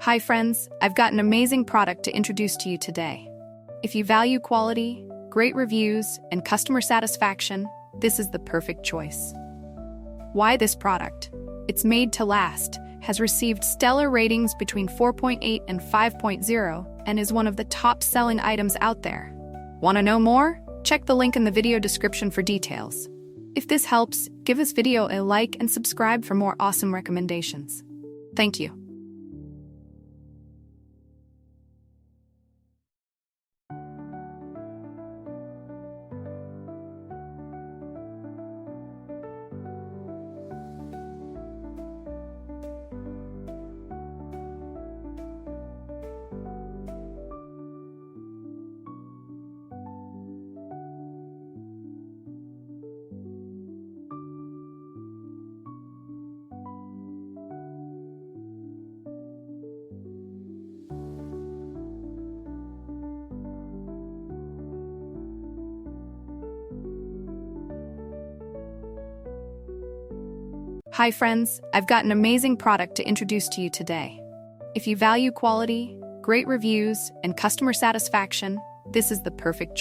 Hi friends, I've got an amazing product to introduce to you today. If you value quality, great reviews, and customer satisfaction, this is the perfect choice. Why this product? It's made to last, has received stellar ratings between 4.8 and 5.0, and is one of the top-selling items out there. Want to know more? Check the link in the video description for details. If this helps, give this video a like and subscribe for more awesome recommendations. Thank you. Hi friends, I've got an amazing product to introduce to you today. If you value quality, great reviews, and customer satisfaction, this is the perfect choice.